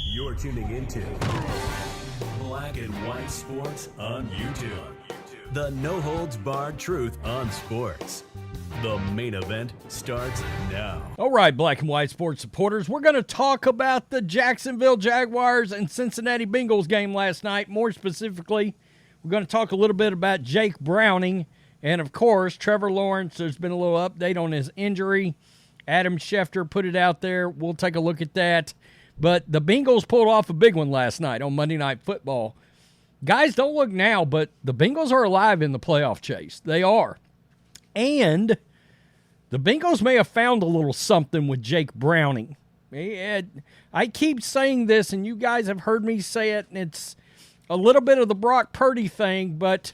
You're tuning into Black and White Sports on YouTube. The no-holds-barred truth on sports. The main event starts now. All right, Black and White Sports supporters, we're going to talk about the Jacksonville Jaguars and Cincinnati Bengals game last night. More specifically, we're going to talk a little bit about Jake Browning. And, of course, Trevor Lawrence. There's been a little update on his injury. Adam Schefter put it out there. We'll take a look at that. But the Bengals pulled off a big one last night on Monday Night Football. Guys, don't look now, but the Bengals are alive in the playoff chase. They are. And the Bengals may have found a little something with Jake Browning. I keep saying this, and you guys have heard me say it, and it's a little bit of the Brock Purdy thing, but,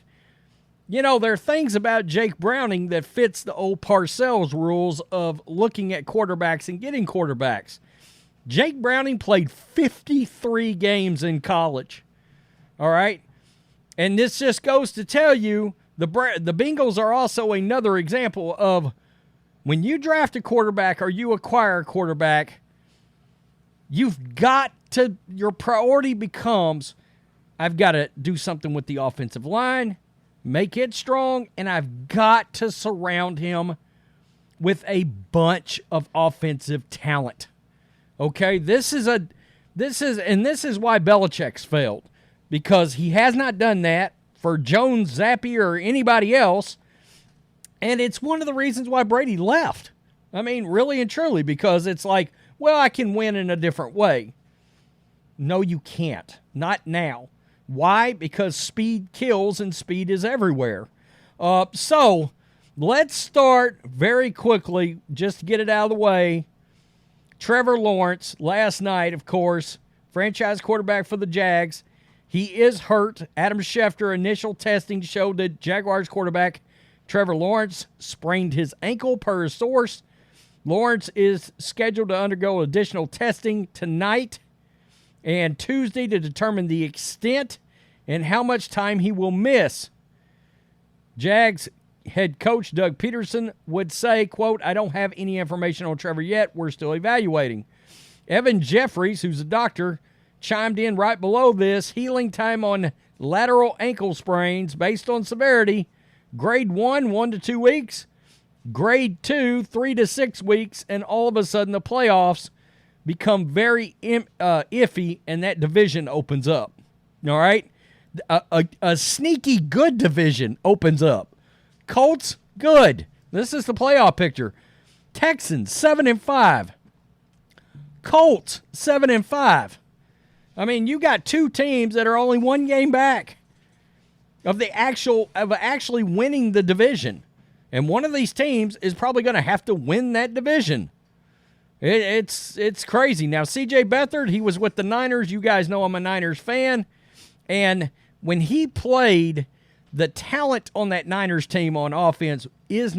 you know, there are things about Jake Browning that fits the old Parcells rules of looking at quarterbacks and getting quarterbacks. Jake Browning played 53 games in college, all right? And this just goes to tell you the Bengals are also another example of when you draft a quarterback or you acquire a quarterback, you've got to, your priority becomes, I've got to do something with the offensive line, make it strong, and I've got to surround him with a bunch of offensive talent. Okay, this is why Belichick's failed, because he has not done that for Jones, Zappe, or anybody else, and it's one of the reasons why Brady left. I mean, really and truly, because it's like, well, I can win in a different way. No, you can't. Not now. Why? Because speed kills, and speed is everywhere. So let's start very quickly, just to get it out of the way. Trevor Lawrence, last night, of course, franchise quarterback for the Jags. He is hurt. Adam Schefter initial testing showed that Jaguars quarterback Trevor Lawrence sprained his ankle per his source. Lawrence is scheduled to undergo additional testing tonight and Tuesday to determine the extent and how much time he will miss. Jags head coach Doug Peterson would say, quote, I don't have any information on Trevor yet. We're still evaluating. Evan Jeffries, who's a doctor, chimed in right below this. Healing time on lateral ankle sprains based on severity. Grade 1, 1 to 2 weeks. Grade 2, 3 to 6 weeks. And all of a sudden the playoffs become very iffy and that division opens up. All right? A sneaky good division opens up. Colts, good. This is the playoff picture. Texans, 7-5. Colts, 7-5. I mean, you got two teams that are only one game back of actually winning the division. And one of these teams is probably going to have to win that division. It's crazy. Now, C.J. Beathard, he was with the Niners. You guys know I'm a Niners fan. And when he played, the talent on that Niners team on offense was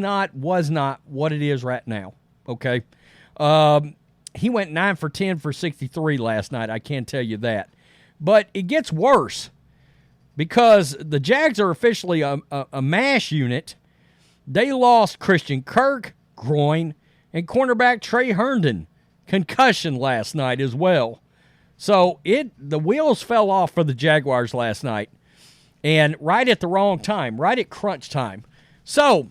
not what it is right now, okay? He went 9 for 10 for 63 last night, I can tell you that. But it gets worse because the Jags are officially a mash unit. They lost Christian Kirk, groin, and cornerback Trey Herndon, concussion last night as well. So the wheels fell off for the Jaguars last night. And right at the wrong time, right at crunch time. So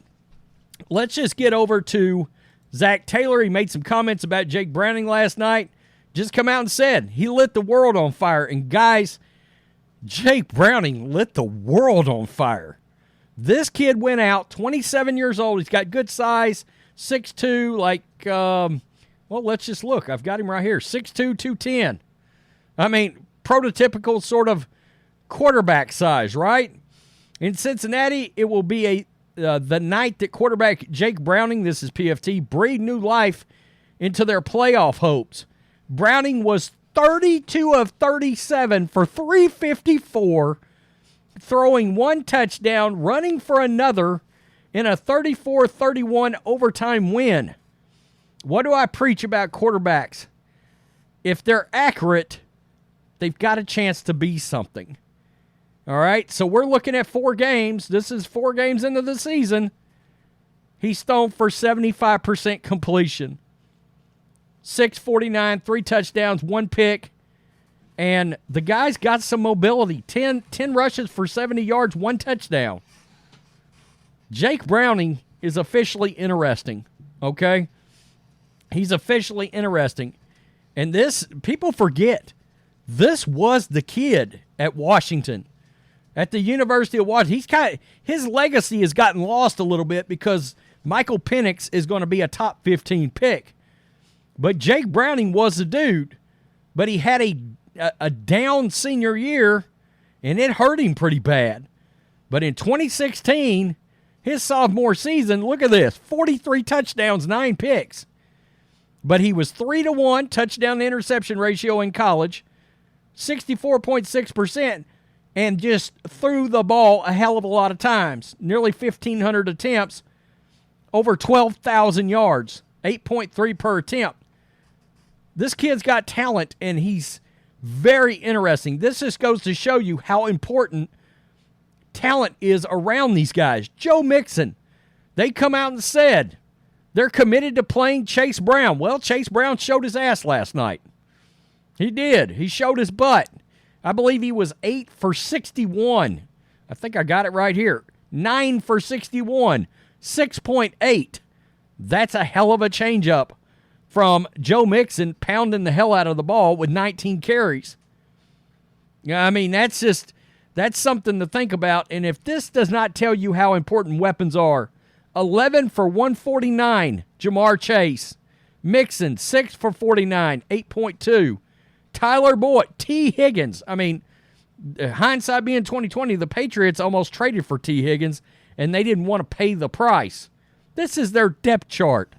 let's just get over to Zach Taylor. He made some comments about Jake Browning last night. Just come out and said he lit the world on fire. And guys, Jake Browning lit the world on fire. This kid went out, 27 years old. He's got good size, 6'2", let's just look. I've got him right here, 6'2", 210. I mean, prototypical sort of quarterback size, right? In Cincinnati, it will be the night that quarterback Jake Browning, this is PFT, breathed new life into their playoff hopes. Browning was 32 of 37 for 354, throwing one touchdown, running for another in a 34-31 overtime win. What do I preach about quarterbacks? If they're accurate, they've got a chance to be something. All right, so we're looking at 4 games. This is 4 games into the season. He's thrown for 75% completion. 649, 3 touchdowns, 1 pick. And the guy's got some mobility. 10 rushes for 70 yards, 1 touchdown. Jake Browning is officially interesting, okay? He's officially interesting. And this, people forget, this was the kid at Washington, at the University of Washington. His legacy has gotten lost a little bit because Michael Penix is going to be a top 15 pick. But Jake Browning was the dude, but he had a down senior year, and it hurt him pretty bad. But in 2016, his sophomore season, look at this, 43 touchdowns, 9 picks. But he was 3-1 touchdown to interception ratio in college, 64.6%, and just threw the ball a hell of a lot of times. Nearly 1,500 attempts, over 12,000 yards, 8.3 per attempt. This kid's got talent, and he's very interesting. This just goes to show you how important talent is around these guys. Joe Mixon, they come out and said they're committed to playing Chase Brown. Well, Chase Brown showed his ass last night. He did. He showed his butt. I believe he was 8 for 61. I think I got it right here. 9 for 61. 6.8. That's a hell of a changeup from Joe Mixon pounding the hell out of the ball with 19 carries. I mean, that's something to think about. And if this does not tell you how important weapons are, 11 for 149, Jamar Chase. Mixon, 6 for 49, 8.2. Tyler Boyd, T. Higgins. I mean, hindsight being 2020, the Patriots almost traded for T. Higgins, and they didn't want to pay the price. This is their depth chart.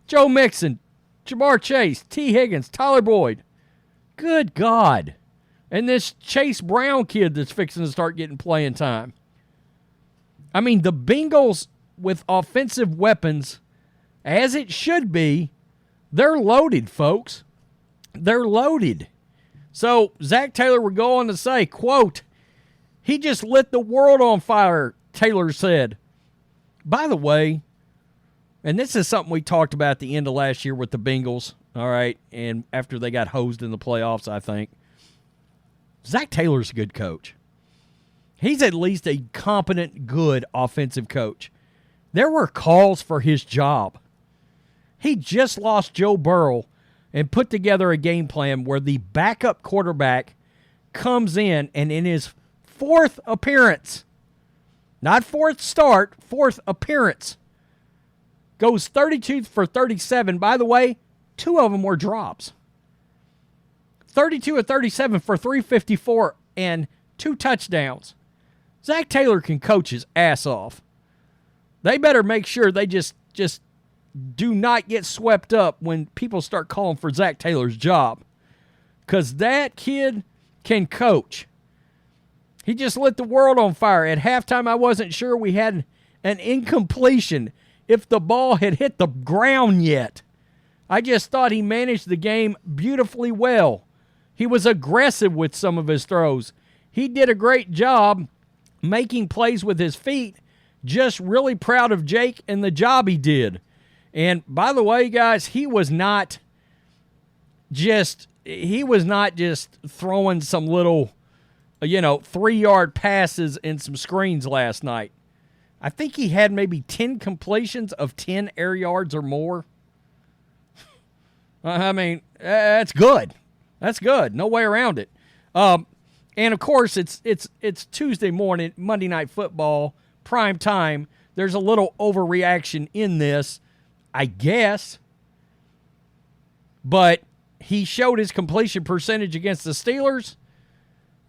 Joe Mixon, Jamar Chase, T. Higgins, Tyler Boyd. Good God. And this Chase Brown kid that's fixing to start getting playing time. I mean, the Bengals with offensive weapons, as it should be, they're loaded, folks. They're loaded. So Zach Taylor would go on to say, quote, he just lit the world on fire, Taylor said. By the way, and this is something we talked about at the end of last year with the Bengals, all right, and after they got hosed in the playoffs, I think. Zach Taylor's a good coach. He's at least a competent, good offensive coach. There were calls for his job. He just lost Joe Burrow and put together a game plan where the backup quarterback comes in and in his 4th appearance, not 4th start, 4th appearance, goes 32 for 37. By the way, 2 of them were drops. 32 of 37 for 354 and 2 touchdowns. Zach Taylor can coach his ass off. They better make sure they just do not get swept up when people start calling for Zach Taylor's job. Because that kid can coach. He just lit the world on fire. At halftime, I wasn't sure we had an incompletion if the ball had hit the ground yet. I just thought he managed the game beautifully well. He was aggressive with some of his throws. He did a great job making plays with his feet. Just really proud of Jake and the job he did. And by the way, guys, he was not just throwing some little, 3-yard passes and some screens last night. I think he had maybe 10 completions of 10 air yards or more. I mean, that's good. That's good. No way around it. And of course, it's Tuesday morning, Monday Night Football, prime time. There's a little overreaction in this, I guess. But he showed his completion percentage against the Steelers.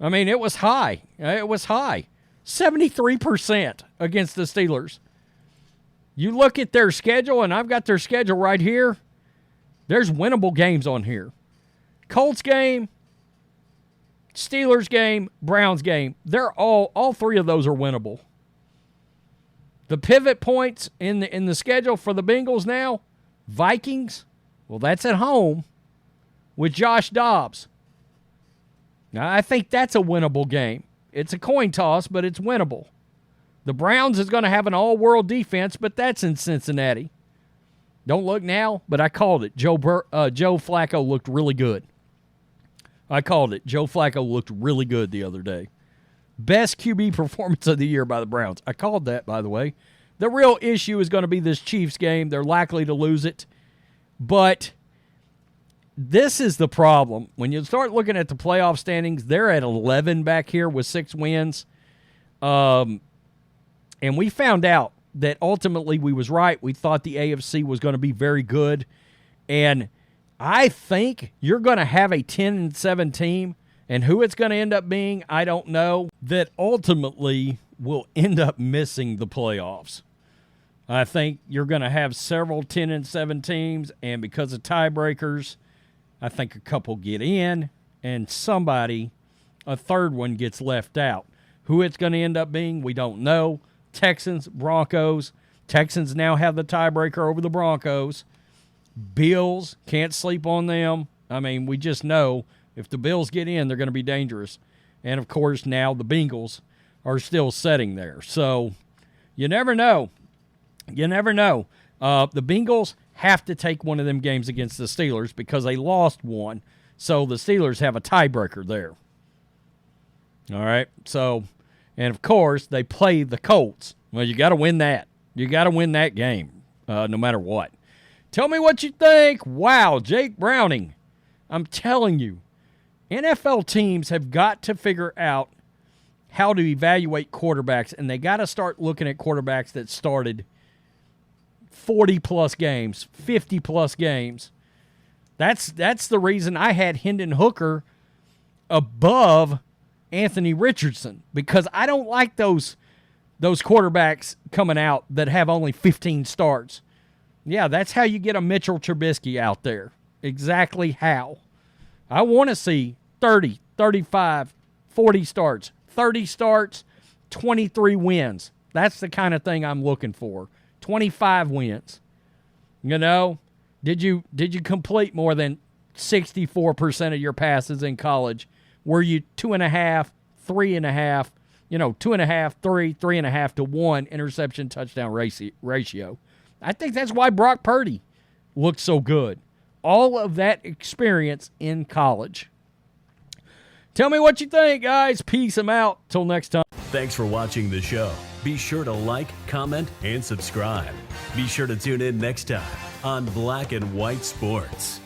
I mean, it was high. It was high. 73% against the Steelers. You look at their schedule, and I've got their schedule right here. There's winnable games on here. Colts game, Steelers game, Browns game. They're all 3 of those are winnable. The pivot points in the schedule for the Bengals now, Vikings, well, that's at home with Josh Dobbs. Now, I think that's a winnable game. It's a coin toss, but it's winnable. The Browns is going to have an all-world defense, but that's in Cincinnati. Don't look now, but I called it. Joe Flacco looked really good. I called it. Joe Flacco looked really good the other day. Best QB performance of the year by the Browns. I called that, by the way. The real issue is going to be this Chiefs game. They're likely to lose it. But this is the problem. When you start looking at the playoff standings, they're at 11 back here with 6 wins. And we found out that ultimately we was right. We thought the AFC was going to be very good. And I think you're going to have a 10-7 team. And who it's going to end up being, I don't know, that ultimately will end up missing the playoffs. I think you're going to have several 10-7 teams, and because of tiebreakers, I think a couple get in, and somebody, a third one, gets left out. Who it's going to end up being, we don't know. Texans, Broncos. Texans now have the tiebreaker over the Broncos. Bills, can't sleep on them. I mean, we just know if the Bills get in, they're going to be dangerous. And, of course, now the Bengals are still sitting there. So you never know. You never know. The Bengals have to take one of them games against the Steelers because they lost one. So the Steelers have a tiebreaker there. All right. So, and, of course, they play the Colts. Well, you got to win that. You got to win that game no matter what. Tell me what you think. Wow, Jake Browning. I'm telling you. NFL teams have got to figure out how to evaluate quarterbacks, and they got to start looking at quarterbacks that started 40-plus games, 50-plus games. That's the reason I had Hendon Hooker above Anthony Richardson, because I don't like those quarterbacks coming out that have only 15 starts. Yeah, that's how you get a Mitchell Trubisky out there. Exactly how. I want to see 30, 35, 40 starts, 30 starts, 23 wins. That's the kind of thing I'm looking for. 25 wins. You know, did you complete more than 64% of your passes in college? Were you 2.5, 3.5, 2.5, 3, 3.5 to 1 interception touchdown ratio? I think that's why Brock Purdy looked so good. All of that experience in college. Tell me what you think, guys. Peace. I'm out. Till next time. Thanks for watching the show. Be sure to like, comment, and subscribe. Be sure to tune in next time on Black and White Sports.